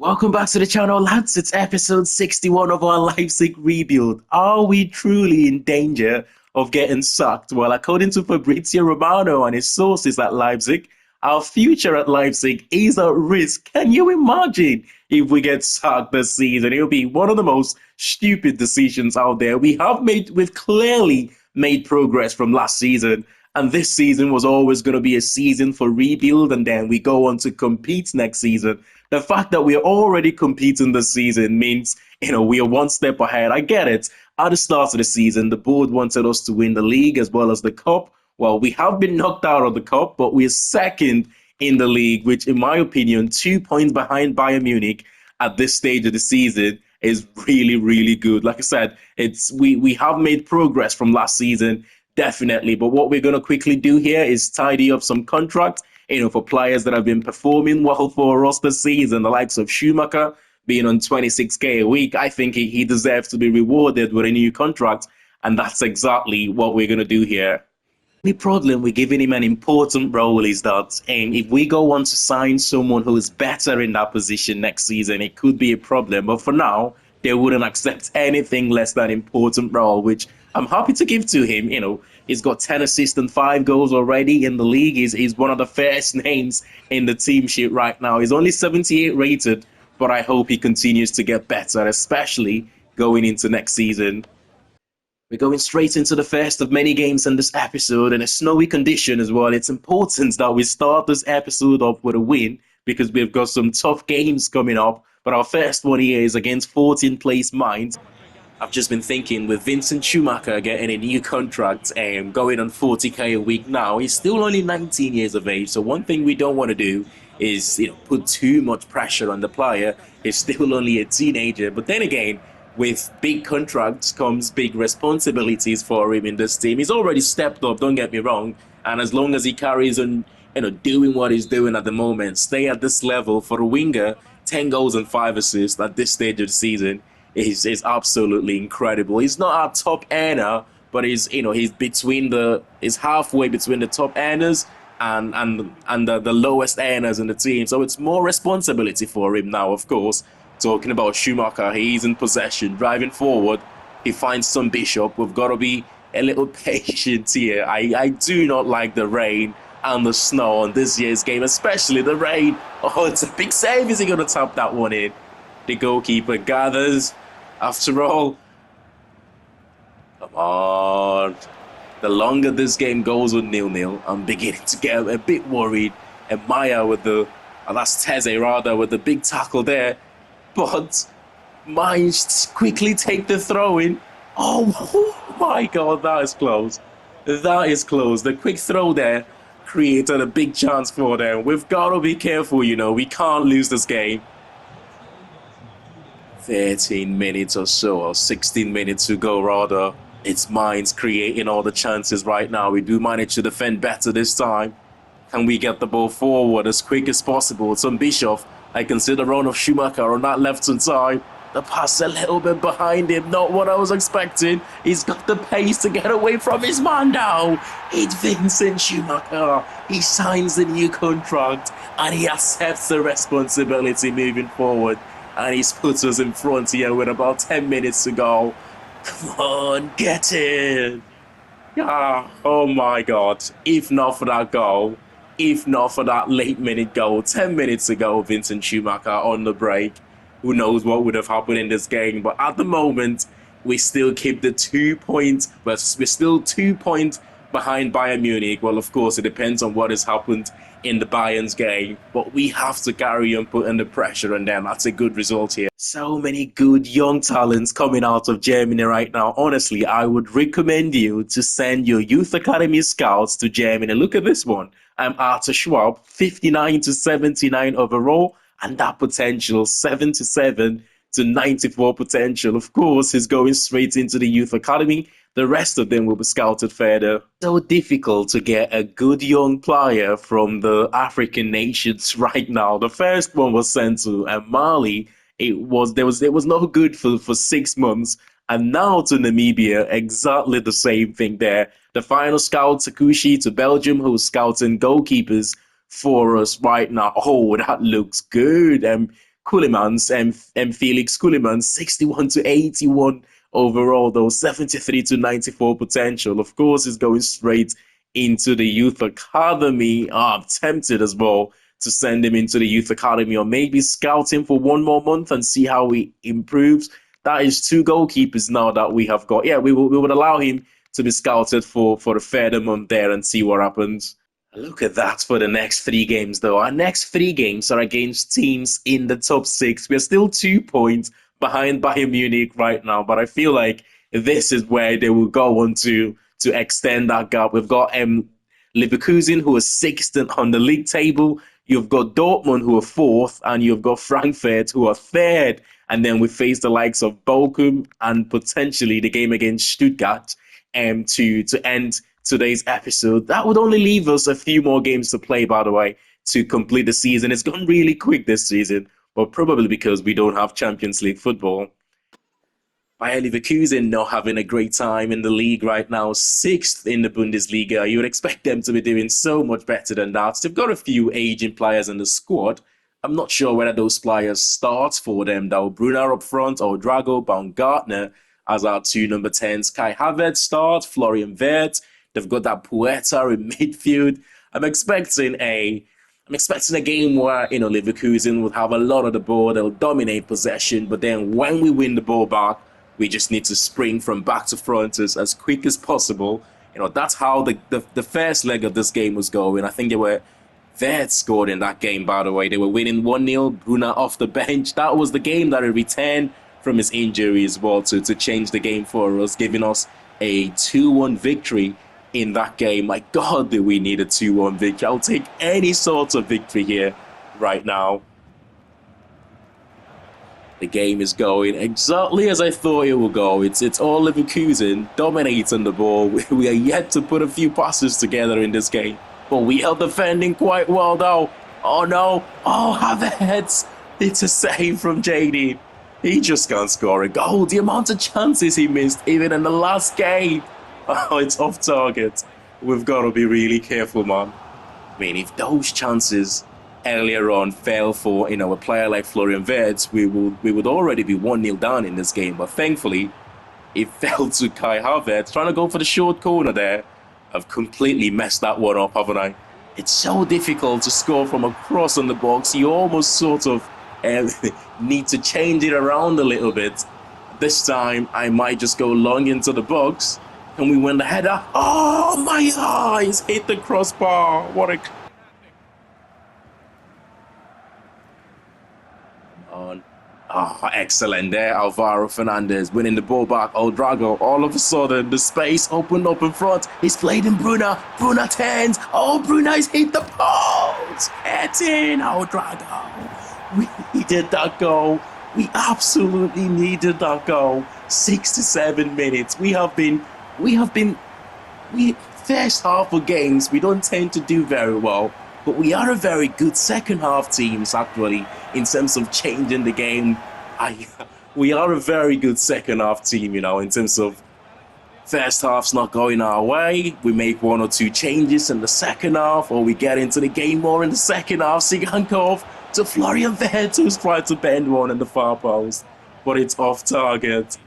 Welcome back to the channel, lads. It's episode 61 of our Leipzig rebuild. Are we truly in danger of getting sacked? Well, according to Fabrizio Romano and his sources at Leipzig, our future at Leipzig is at risk. Can you imagine if we get sacked this season? It'll be one of the most stupid decisions out there. We've clearly made progress from last season. And this season was always going to be a season for rebuild, and then we go on to compete next season. The fact that we're already competing this season means, we are one step ahead. I get it. At the start of the season, the board wanted us to win the league as well as the cup. Well, we have been knocked out of the cup, but we're second in the league, which, in my opinion, 2 points behind Bayern Munich at this stage of the season is really, really good. Like I said, we have made progress from last season. Definitely. But what we're going to quickly do here is tidy up some contracts, for players that have been performing well for us this season, the likes of Schumacher being on 26k a week. I think he deserves to be rewarded with a new contract. And that's exactly what we're going to do here. The problem with giving him an important role is that if we go on to sign someone who is better in that position next season, it could be a problem. But for now, they wouldn't accept anything less than important role, which I'm happy to give to him. He's got 10 assists and 5 goals already in the league. He's one of the first names in the team sheet right now. He's only 78 rated, but I hope he continues to get better, especially going into next season. We're going straight into the first of many games in this episode in a snowy condition as well. It's important that we start this episode off with a win because we've got some tough games coming up. But our first one here is against 14th place Mainz. I've just been thinking with Vincent Schumacher getting a new contract and going on 40k a week now, he's still only 19 years of age. So one thing we don't want to do is put too much pressure on the player. He's still only a teenager. But then again, with big contracts comes big responsibilities for him in this team. He's already stepped up, don't get me wrong. And as long as he carries on, doing what he's doing at the moment, stay at this level for a winger, 10 goals and 5 assists at this stage of the season is absolutely incredible. He's not our top earner, but he's halfway between the top earners and the lowest earners in the team. So it's more responsibility for him now, of course. Talking about Schumacher, he's in possession, driving forward. He finds some Bishop. We've got to be a little patient here. I do not like the rain and the snow on this year's game, especially the rain. Oh, it's a big save. Is he going to tap that one in? The goalkeeper gathers. After all, come on. The longer this game goes with 0-0, I'm beginning to get a bit worried. And Maya with that's Teze rather, with the big tackle there. But Mainz quickly take the throw in. Oh my God, that is close. That is close. The quick throw there created a big chance for them. We've got to be careful, we can't lose this game. 13 minutes or so, or 16 minutes to go rather. It's Mainz creating all the chances right now. We do manage to defend better this time. Can we get the ball forward as quick as possible? It's on Bischoff. I can see the run of Schumacher on that left-hand side. The pass a little bit behind him, not what I was expecting. He's got the pace to get away from his man now. It's Vincent Schumacher. He signs the new contract and he accepts the responsibility moving forward. And he's put us in front here with about 10 minutes to go. Come on, get in. Oh my God. If not for that goal, if not for that late minute goal, 10 minutes ago, Vincent Schumacher on the break. Who knows what would have happened in this game. But at the moment, we still keep the 2 points. We're still 2 points behind Bayern Munich. Well, of course, it depends on what has happened in the Bayern's game. But we have to carry on putting the pressure on them. That's a good result here. So many good young talents coming out of Germany right now. Honestly, I would recommend you to send your youth academy scouts to Germany. Look at this one. I'm Arthur Schwab, 59 to 79 overall, and that potential 77 to 94 potential. Of course, he's going straight into the youth academy. The rest of them will be scouted further. So difficult to get a good young player from the African nations right now. The first one was sent to Mali. It was no good for 6 months. And now to Namibia, exactly the same thing there. The final scout, Takushi, to Belgium, who's scouting goalkeepers for us right now. Oh, that looks good. Kulimans and Felix Kulimans, 61 to 81 overall, though 73 to 94 potential. Of course, he's going straight into the youth academy. I'm tempted as well to send him into the youth academy or maybe scout him for one more month and see how he improves. That is two goalkeepers now that we have got. Yeah, we would allow him to be scouted for a further month there and see what happens. Look at that for the next three games, though. Our next three games are against teams in the top six. We're still 2 points behind Bayern Munich right now, but I feel like this is where they will go on to extend that gap. We've got Leverkusen, who are sixth on the league table. You've got Dortmund, who are fourth, and you've got Frankfurt, who are third. And then we face the likes of Bochum and potentially the game against Stuttgart to end today's episode. That would only leave us a few more games to play, by the way, to complete the season. It's gone really quick this season, but probably because we don't have Champions League football. Bayer Leverkusen not having a great time in the league right now, sixth in the Bundesliga. You would expect them to be doing so much better than that. They've got a few aging players in the squad. I'm not sure whether those players start for them, though. Brunner up front or Drago Baumgartner as our two number 10s. Kai Havertz start, Florian Wirtz. They've got that Puerta in midfield. I'm expecting a game where, Leverkusen will have a lot of the ball. They'll dominate possession, but then when we win the ball back, we just need to spring from back to front as quick as possible. That's how the first leg of this game was going. I think Wirtz scored in that game, by the way. They were winning 1-0, Brunner off the bench. That was the game that he returned from his injury as well to change the game for us, giving us a 2-1 victory in that game. My God, do we need a 2-1 victory? I'll take any sort of victory here right now. The game is going exactly as I thought it would go. It's all Leverkusen dominating the ball. We are yet to put a few passes together in this game, but we are defending quite well though. Oh no! Oh, Havertz! It's a save from JD. He just can't score a goal. The amount of chances he missed, even in the last game. Oh, it's off target. We've got to be really careful, man. I mean, if those chances earlier on fell for a player like Florian Wirtz, we would already be 1-0 down in this game. But thankfully, it fell to Kai Havertz trying to go for the short corner there. I've completely messed that one up, haven't I? It's so difficult to score from across on the box. You almost sort of need to change it around a little bit. This time, I might just go long into the box. And we win the header. Oh, my eyes hit the crossbar. What a... Oh, excellent there. Alvaro Fernandez winning the ball back. Oh, Drago, all of a sudden, the space opened up in front. He's played in Brunner. Brunner turns. Oh, Brunner's hit the post. Get in. Oh, Drago. We needed that goal. We absolutely needed that goal. 67 minutes. We first half of games, we don't tend to do very well, but we are a very good second half teams actually in terms of changing the game. We are a very good second half team, in terms of first half's not going our way. We make one or two changes in the second half, or we get into the game more in the second half. Sigankov to Florian Wirtz, who's trying to bend one in the far post, but it's off target.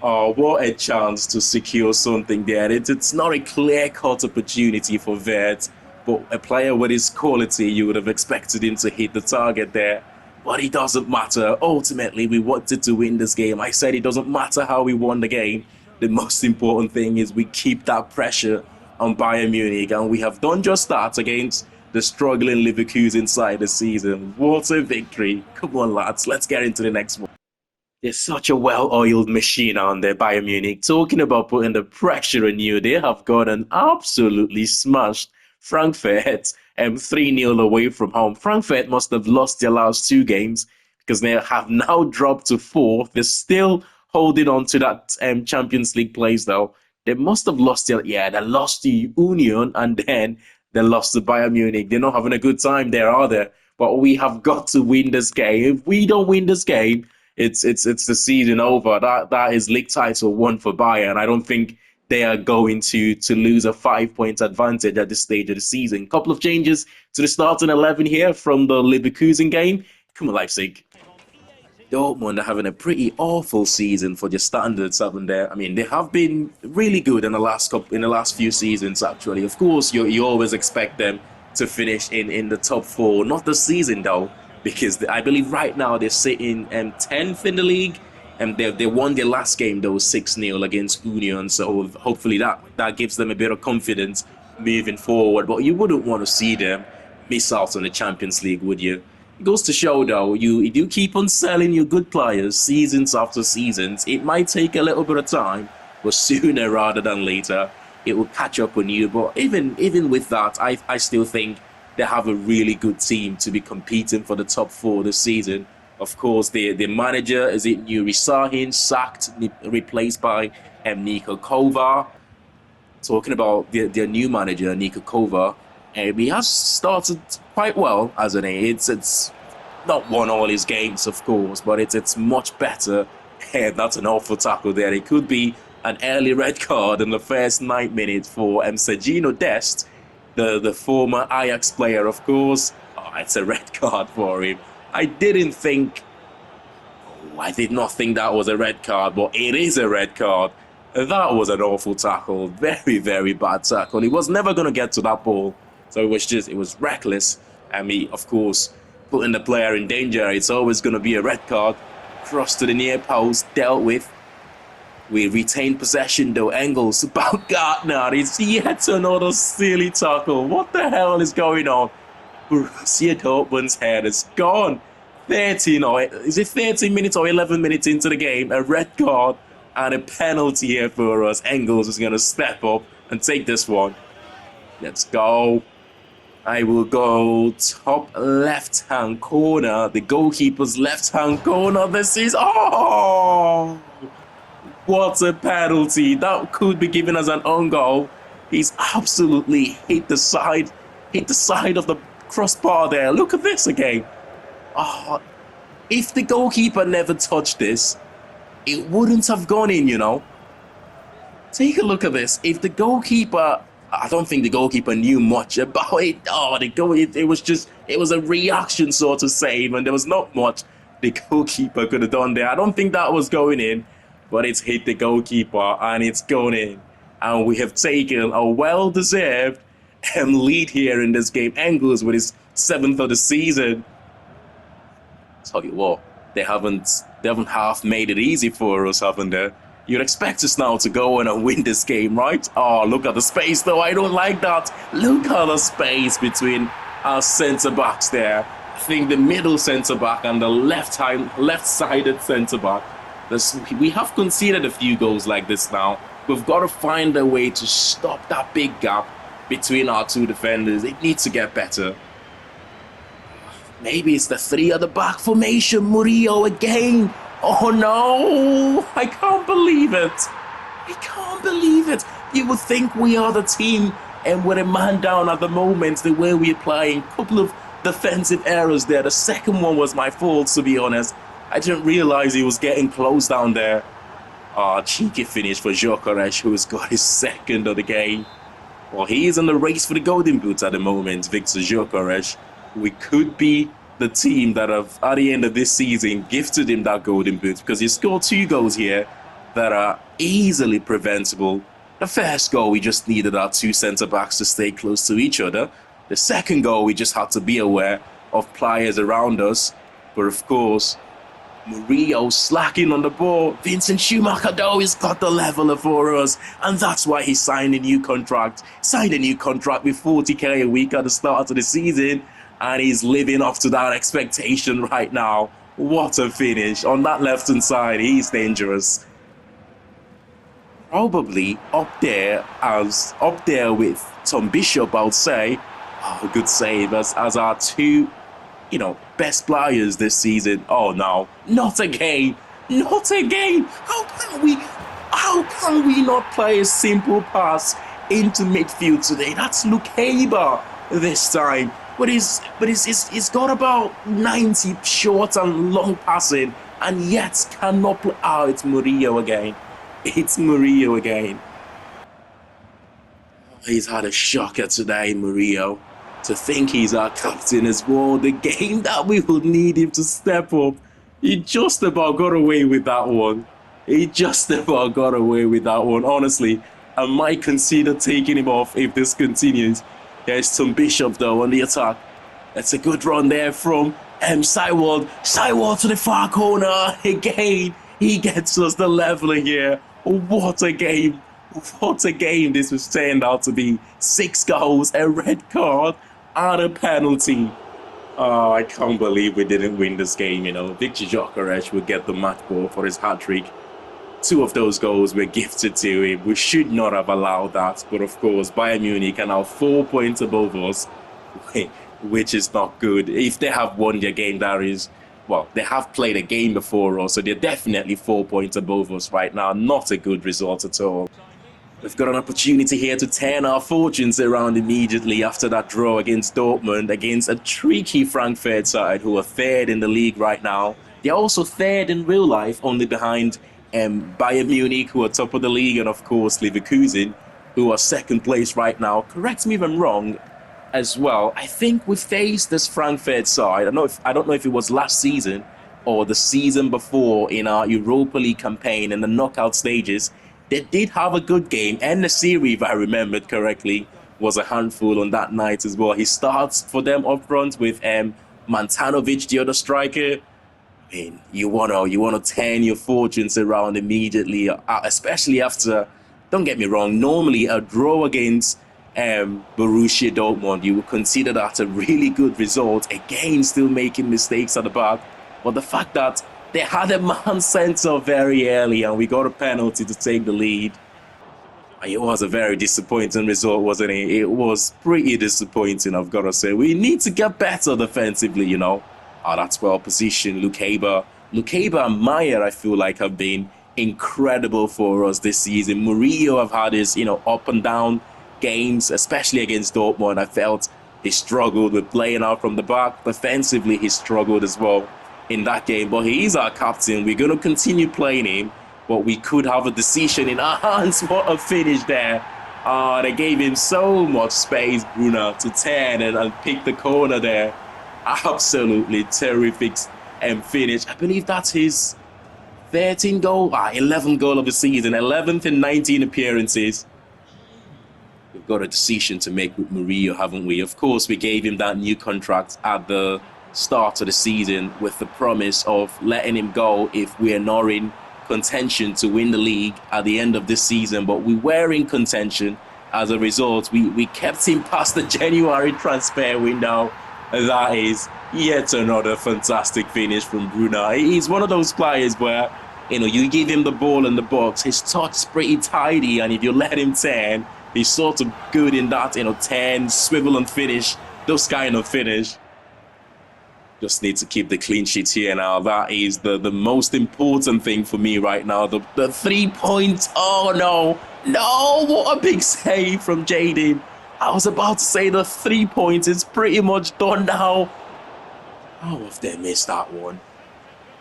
Oh, what a chance to secure something there. It's not a clear-cut opportunity for Wirtz, but a player with his quality, you would have expected him to hit the target there. But it doesn't matter. Ultimately, we wanted to win this game. I said it doesn't matter how we won the game. The most important thing is we keep that pressure on Bayern Munich, and we have done just that against the struggling Leverkusen side this season. What a victory. Come on, lads. Let's get into the next one. There's such a well-oiled machine on there, Bayern Munich. Talking about putting the pressure on you, they have gotten absolutely smashed. Frankfurt 3-0 away from home. Frankfurt must have lost their last two games because they have now dropped to fourth. They're still holding on to that Champions League place, though. They must have lost they lost to Union and then they lost to Bayern Munich. They're not having a good time there, are they? But we have got to win this game. If we don't win this game, it's the season over. That is league title won for Bayern. I don't think they are going to lose a 5-point advantage at this stage of the season. A couple of changes to the starting 11 here from the Leverkusen game. Come on, Leipzig. Dortmund are having a pretty awful season for their standards, haven't they? I mean, they have been really good in the last few seasons. Actually, of course, you always expect them to finish in the top four. Not this season though, because I believe right now they're sitting 10th in the league, and they won their last game though 6-0 against Union. So hopefully that gives them a bit of confidence moving forward. But you wouldn't want to see them miss out on the Champions League, would you? It goes to show, though, you do keep on selling your good players seasons after seasons. It might take a little bit of time, but sooner rather than later, it will catch up on you. But even with that, I still think they have a really good team to be competing for the top four this season. Of course, the manager, is it Nuri Sahin, sacked, replaced by Niko Kovar. Talking about their new manager, Niko Kovar, he has started quite well, hasn't he? It's not won all his games, of course, but it's much better. And that's an awful tackle there. It could be an early red card in the first 9 minutes for Sergino Dest, the former Ajax player, of course. Oh, it's a red card for him. I did not think that was a red card, but it is a red card. That was an awful tackle. Very, very bad tackle. He was never going to get to that ball. So it was reckless. And he, of course, putting the player in danger. It's always going to be a red card. Cross to the near post, dealt with. We retained possession though. Engels about Gartner. He hits another silly tackle. What the hell is going on? Borussia Dortmund's head is gone. 13 or is it 13 minutes or 11 minutes into the game? A red card and a penalty here for us. Engels is going to step up and take this one. Let's go. I will go top left-hand corner. The goalkeeper's left-hand corner. This is... Oh! What a penalty. That could be given as an own goal. He's absolutely hit the side of the crossbar there. Look at this again. Oh, if the goalkeeper never touched this, it wouldn't have gone in, you know. Take a look at this. If the goalkeeper... I don't think the goalkeeper knew much about it. Oh, it was a reaction sort of save, and there was not much the goalkeeper could have done there. I don't think that was going in, but it's hit the goalkeeper and it's gone in. And we have taken a well-deserved lead here in this game. Engels with his 7th of the season. Tell you what, they haven't half made it easy for us, haven't they? You'd expect us now to go in and win this game, right? Oh, look at the space, though. I don't like that. Look at the space between our centre-backs there. I think the middle centre-back and the left-sided centre-back. We have conceded a few goals like this now. We've got to find a way to stop that big gap between our two defenders. It needs to get better. Maybe it's the 3 at the back formation. Murillo again. Oh no! I can't believe it! I can't believe it! You would think we are the team and with a man down at the moment, the way we're playing. A couple of defensive errors there. The second one was my fault, to be honest. I didn't realize he was getting close down there. Cheeky finish for Gyökeres, who's got his 2nd of the game. Well, he is in the race for the golden boot at the moment, Victor Gyökeres. We could be the team that have, at the end of this season, gifted him that golden boot because he scored 2 goals here that are easily preventable. The first goal, we just needed our 2 centre-backs to stay close to each other. The second goal, we just had to be aware of players around us. But of course, Murillo slacking on the ball. Vincent Schumacher, though, has got the leveler for us. And that's why he signed a new contract. Signed a new contract with 40k a week at the start of the season. And he's living up to that expectation right now. What a finish. On that left-hand side, he's dangerous. Probably up there with Tom Bishop, I would say. Oh, good save as our 2, best players this season. Oh no, not again. Not again. How can we not play a simple pass into midfield today? That's Luke Haber this time. But he's got about 90 short and long passing, and yet cannot play. Oh, it's Murillo again. It's Murillo again. He's had a shocker today, Murillo. To think he's our captain as well. The game that we will need him to step up. He just about got away with that one. He just about got away with that one. Honestly, I might consider taking him off if this continues. There's some Bishop though on the attack. That's a good run there from Sideward. Sideward to the far corner again. He gets us the leveler here. What a game. What a game this was turned out to be. 6 goals, a red card, and a penalty. Oh, I can't believe we didn't win this game, you know. Victor Gyökeres will get the match ball for his hat-trick. 2 of those goals were gifted to him. We should not have allowed that. But of course, Bayern Munich are now 4 points above us, which is not good. If they have won their game, that is, well, they have played a game before us, so they're definitely 4 points above us right now. Not a good result at all. We've got an opportunity here to turn our fortunes around immediately after that draw against Dortmund, against a tricky Frankfurt side who are 3rd in the league right now. They're also 3rd in real life, only behind Bayern Munich, who are top of the league, and of course Leverkusen, who are 2nd place right now. Correct me if I'm wrong as well. I think we faced this Frankfurt side. I don't know if it was last season or the season before in our Europa League campaign in the knockout stages. They did have a good game, and the series, if I remembered correctly, was a handful on that night as well. He starts for them up front with Mantanovic, the other striker. I mean, you wanna turn your fortunes around immediately, especially after. Don't get me wrong. Normally, a draw against Borussia Dortmund, you would consider that a really good result. Again, still making mistakes at the back, but the fact that they had a man sent off very early and we got a penalty to take the lead. It was a very disappointing result, wasn't it? It was pretty disappointing, I've got to say. We need to get better defensively, you know. That's well positioned. Lukeba and Meyer, I feel like, have been incredible for us this season. Murillo have had his, up and down games, especially against Dortmund. I felt he struggled with playing out from the back. Defensively, he struggled as well in that game, but he is our captain. We're going to continue playing him, but we could have a decision in our hands. What a finish there. They gave him so much space, Bruna, to turn and pick the corner there. Absolutely terrific finish. I believe that's his 13 goal, 11 goal of the season, 11th in 19 appearances. We've got a decision to make with Murillo, haven't we? Of course, we gave him that new contract at the start of the season with the promise of letting him go if we're not in contention to win the league at the end of this season. But we were in contention. As a result, we kept him past the January transfer window. That is yet another fantastic finish from Bruna. He's one of those players where, you give him the ball in the box, his touch is pretty tidy, and if you let him turn, he's sort of good in that, turn, swivel and finish, those kind of finish. Just need to keep the clean sheets here now. That is the most important thing for me right now. The 3 points. Oh, no. No, what a big save from Jaden. I was about to say the 3 points is pretty much done now. How have they missed that one?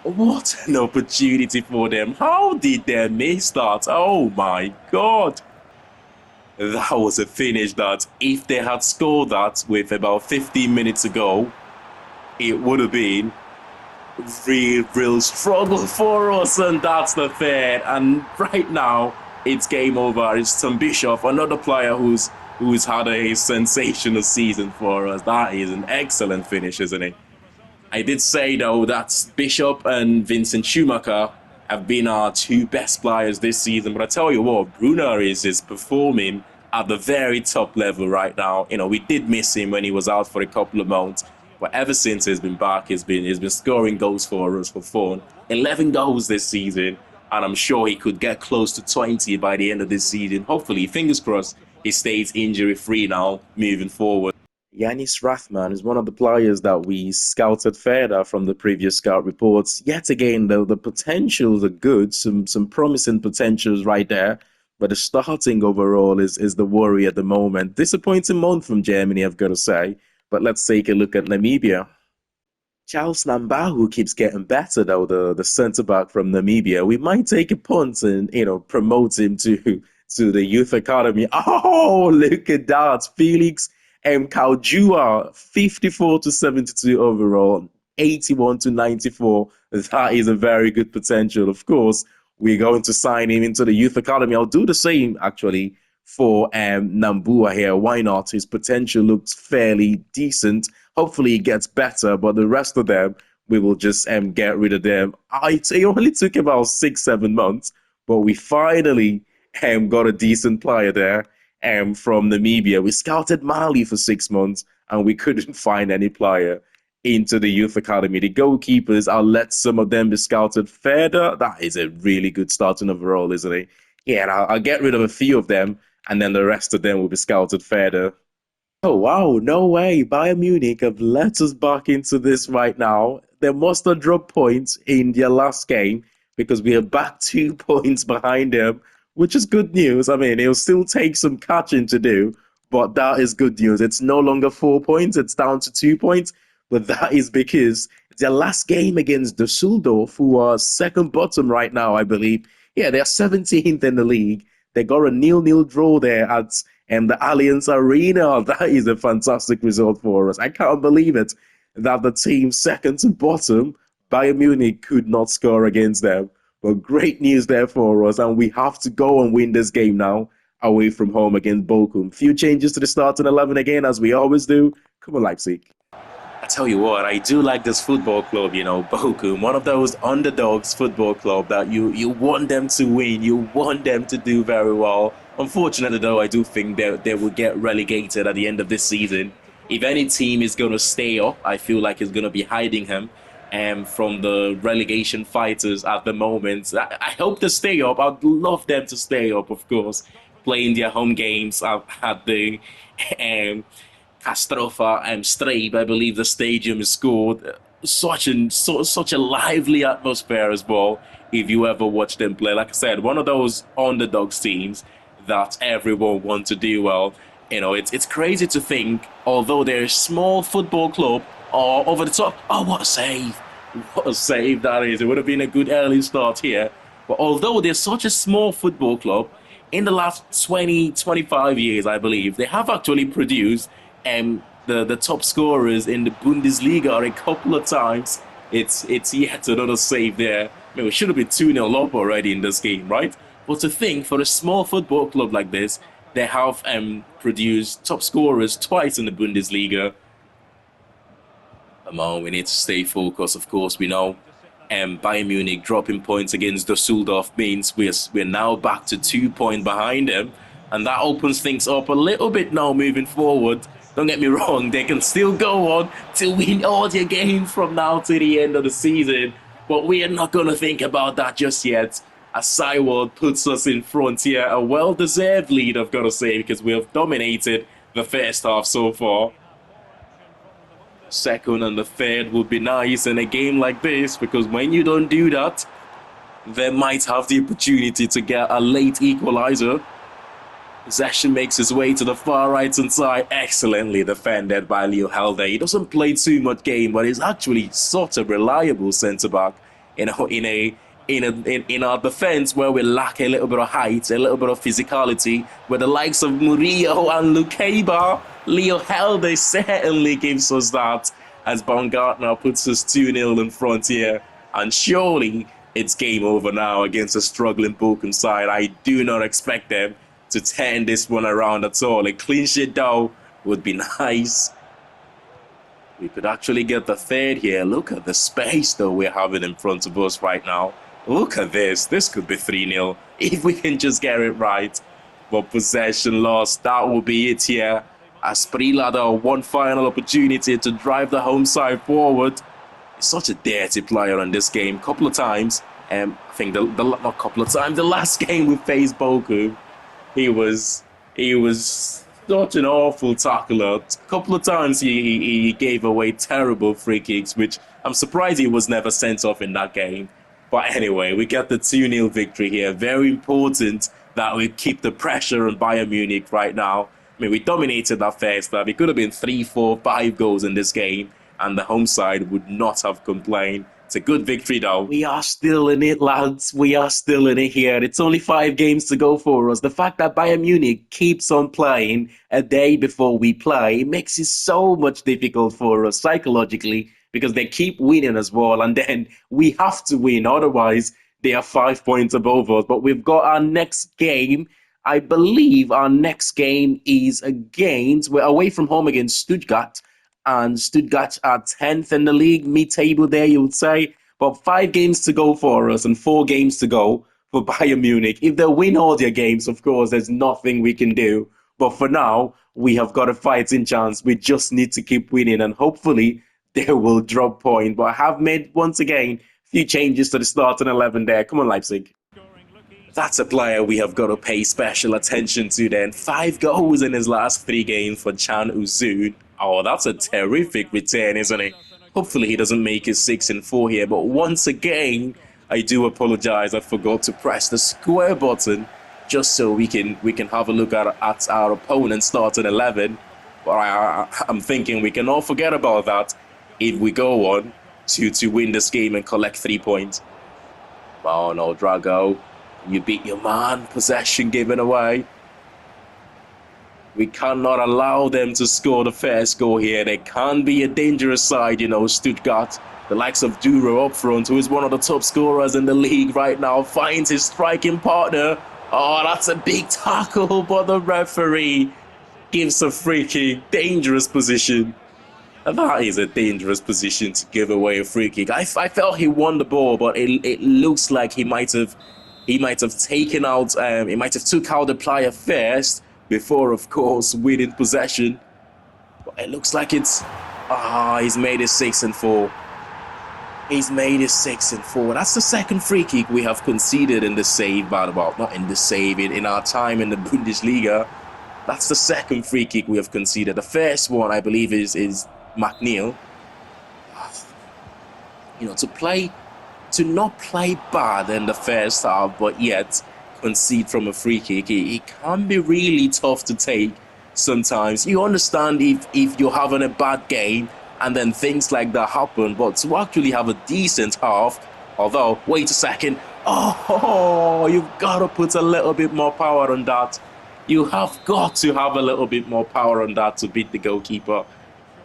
What an opportunity for them. How did they miss that? Oh, my God. That was a finish that if they had scored that with about 15 minutes to go, it would have been real struggle for us, and that's the third. And right now, it's game over. It's Tom Bishop, another player who's had a sensational season for us. That is an excellent finish, isn't it? I did say, though, that Bishop and Vincent Schumacher have been our 2 best players this season. But I tell you what, Bruno is performing at the very top level right now. We did miss him when he was out for a couple of months. But ever since he's been back, he's been scoring goals for us for fun. 11 goals this season, and I'm sure he could get close to 20 by the end of this season. Hopefully, fingers crossed, he stays injury-free now, moving forward. Yanis Rathman is one of the players that we scouted further from the previous scout reports. Yet again, though, the potentials are good, some promising potentials right there. But the starting overall is the worry at the moment. Disappointing month from Germany, I've got to say. But let's take a look at Namibia. Charles Nambahu keeps getting better, though, the centre-back from Namibia. We might take a punt and, promote him to the youth academy. Oh, look at that. Felix Kaujua, 54 to 72 overall. 81 to 94. That is a very good potential. Of course, we're going to sign him into the youth academy. I'll do the same actually for Nambua here. Why not? His potential looks fairly decent. Hopefully, he gets better, but the rest of them, we will just get rid of them. It only took about 6, 7 months, but we finally got a decent player there from Namibia. We scouted Mali for 6 months and we couldn't find any player into the youth academy. The goalkeepers, I'll let some of them be scouted further. That is a really good starting overall, isn't it? Yeah, and I'll get rid of a few of them and then the rest of them will be scouted further. Oh, wow. No way. Bayern Munich have let us back into this right now. They must have dropped points in their last game because we are back 2 points behind them, which is good news. I mean, it'll still take some catching to do, but that is good news. It's no longer 4 points, it's down to 2 points. But that is because their last game against Dusseldorf, who are second bottom right now, I believe. Yeah, they're 17th in the league. They got a nil-nil draw there at the Allianz Arena. That is a fantastic result for us. I can't believe it that the team second to bottom, Bayern Munich, could not score against them. But great news there for us, and we have to go and win this game now away from home against Bochum. Few changes to the starting 11 again, as we always do. Come on, Leipzig. I tell you what, I do like this football club, Bochum, one of those underdogs football club that you want them to win, you want them to do very well. Unfortunately, though, I do think they will get relegated at the end of this season. If any team is going to stay up, I feel like it's going to be hiding him from the relegation fighters at the moment. I hope they stay up. I'd love them to stay up, of course, playing their home games at the Castrofa Strabe, I believe the stadium is called. Such a lively atmosphere as well. If you ever watch them play, like I said, one of those underdogs teams that everyone wants to do well. It's crazy to think, although they're a small football club, or over the top. Oh, what a save! What a save that is! It would have been a good early start here. But although they're such a small football club, in the last 20, 25 years, I believe, they have actually produced the top scorers in the Bundesliga a couple of times. It's yet another save there. I mean, we should have been 2-0 up already in this game, right? But to think, for a small football club like this, they have produced top scorers twice in the Bundesliga. Come on, we need to stay focused, of course. We know Bayern Munich dropping points against Dusseldorf means we're now back to 2 points behind them. And that opens things up a little bit now moving forward. Don't get me wrong, they can still go on to win all their games from now to the end of the season. But we are not going to think about that just yet. As Seiwald puts us in front here, a well-deserved lead, I've got to say, because we have dominated the first half so far. Second and the third would be nice in a game like this, because when you don't do that, they might have the opportunity to get a late equalizer. Possession makes his way to the far right-hand side, excellently defended by Leo Helde. He doesn't play too much game, but he's actually such a reliable centre-back in our defence, where we lack a little bit of height, a little bit of physicality, with the likes of Murillo and Lukeba. Leo Helde certainly gives us that, as Baumgartner puts us 2-0 in front here. And surely it's game over now against a struggling Bochum side. I do not expect them to turn this one around at all. A clean sheet though would be nice. We could actually get the third here. Look at the space though we're having in front of us right now. Look at this. This could be 3-0 if we can just get it right. But possession lost. That will be it here. Asprilla though, one final opportunity to drive the home side forward. He's such a dirty player in this game. Couple of times. I think not couple of times. The last game we faced Bochum, he was such an awful tackler. A couple of times he gave away terrible free kicks, which I'm surprised he was never sent off in that game. But anyway, we get the 2-0 victory here. Very important that we keep the pressure on Bayern Munich right now. I mean, we dominated that first half. It could have been 3, 4, 5 goals in this game, and the home side would not have complained. It's a good victory, though. We are still in it, lads. We are still in it here. It's only 5 games to go for us. The fact that Bayern Munich keeps on playing a day before we play makes it so much difficult for us psychologically, because they keep winning as well. And then we have to win. Otherwise, they are 5 points above us. But we've got our next game. I believe our next game is we're away from home against Stuttgart. And Stuttgart are 10th in the league, mid-table there, you would say. But 5 games to go for us and 4 games to go for Bayern Munich. If they win all their games, of course, there's nothing we can do. But for now, we have got a fighting chance. We just need to keep winning, and hopefully they will drop point. But I have made, once again, a few changes to the starting 11 there. Come on, Leipzig. That's a player we have got to pay special attention to then. 5 goals in his last 3 games for Chan Uzun. Oh, that's a terrific return, isn't it? Hopefully he doesn't make it 6-4 here. But once again, I do apologize. I forgot to press the square button just so we can have a look at our opponent's starting 11. But I'm thinking we can all forget about that if we go on to win this game and collect 3 points. Oh no, Drago. You beat your man. Possession given away. We cannot allow them to score the first goal here. They can be a dangerous side, you know, Stuttgart. The likes of Duro up front, who is one of the top scorers in the league right now, finds his striking partner. Oh, that's a big tackle, but the referee gives a free kick. Dangerous position. And that is a dangerous position to give away a free kick. I felt he won the ball, but it looks like he might have taken out, he might have took out the player first before, of course, winning possession. But it looks like it's, he's made it 6-4. He's made it 6-4. That's the second free kick we have conceded in the save, but not in the save, in our time in the Bundesliga. That's the second free kick we have conceded. The first one, I believe, is McNeil. You know, to not play bad in the first half, but yet concede from a free kick, it can be really tough to take sometimes. You understand if you're having a bad game and then things like that happen, but to actually have a decent half, although, wait a second, you've got to put a little bit more power on that. You have got to have a little bit more power on that to beat the goalkeeper.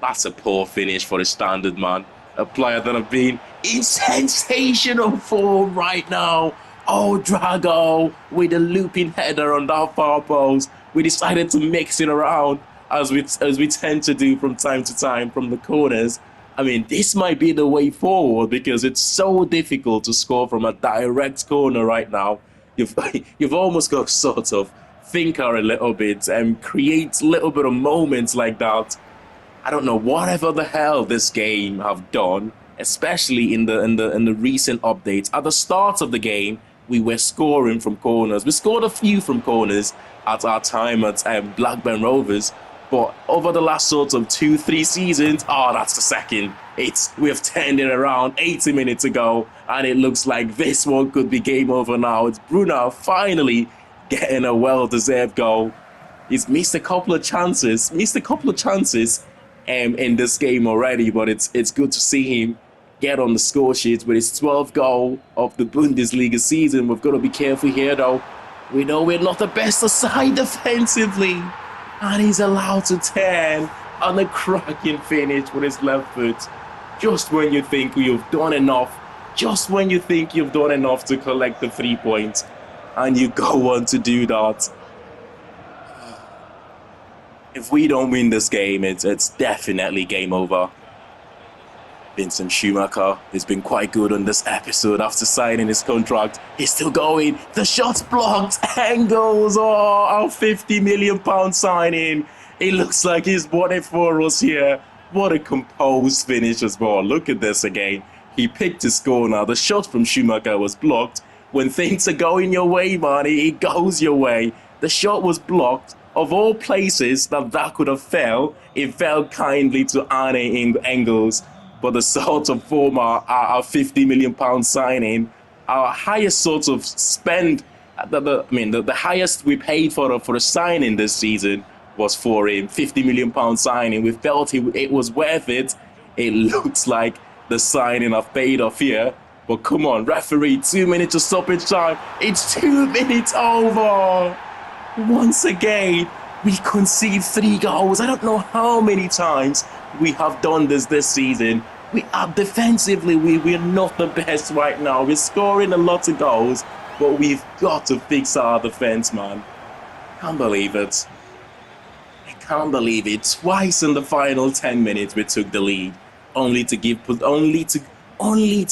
That's a poor finish for the standard man. A player that have been in sensational form right now. Oh, Drago with a looping header on that far post. We decided to mix it around as we tend to do from time to time from the corners. I mean, this might be the way forward because it's so difficult to score from a direct corner right now. You've almost got to sort of think a little bit and create a little bit of moments like that. I don't know, whatever the hell this game have done, especially in the recent updates. At the start of the game, we were scoring from corners. We scored a few from corners at our time at Blackburn Rovers, but over the last sort of 2-3 seasons, that's the second. We have turned it around 80 minutes ago, and it looks like this one could be game over now. It's Bruno finally getting a well-deserved goal. He's missed a couple of chances in this game already, but it's good to see him get on the score sheet with his 12th goal of the Bundesliga season. We've got to be careful here, though. We know we're not the best aside defensively, and he's allowed to turn on a cracking finish with his left foot. Just when you think you've done enough, to collect the 3 points, and you go on to do that. If we don't win this game, it's definitely game over. Vincent Schumacher has been quite good on this episode after signing his contract. He's still going. The shot's blocked. Engels, our £50 million signing. It looks like he's won it for us here. What a composed finish as well. Look at this again. He picked his corner. The shot from Schumacher was blocked. When things are going your way, man, it goes your way. The shot was blocked. Of all places that could have fell, it fell kindly to Arne Engels. But the sort of former, our £50 million signing, our highest sort of spend, the highest we paid for a signing this season was for him, £50 million signing. We felt it was worth it. It looks like the signing have paid off here. But come on, referee, 2 minutes of stoppage time. It's 2 minutes over. Once again, we concede 3 goals. I don't know how many times we have done this season. We are defensively, we're not the best right now. We're scoring a lot of goals, but we've got to fix our defense, man. Can't believe it. I can't believe it. Twice in the final 10 minutes we took the lead, only to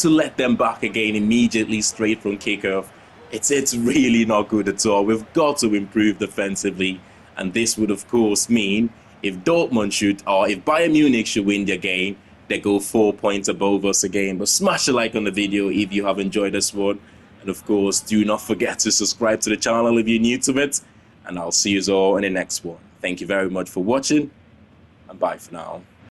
let them back again immediately straight from kickoff. It's really not good at all. We've got to improve defensively, and this would of course mean if Dortmund should, or if Bayern Munich should win their game, they go 4 points above us again. But smash a like on the video if you have enjoyed this one, and of course do not forget to subscribe to the channel if you're new to it, and I'll see you all in the next one. Thank you very much for watching, and bye for now.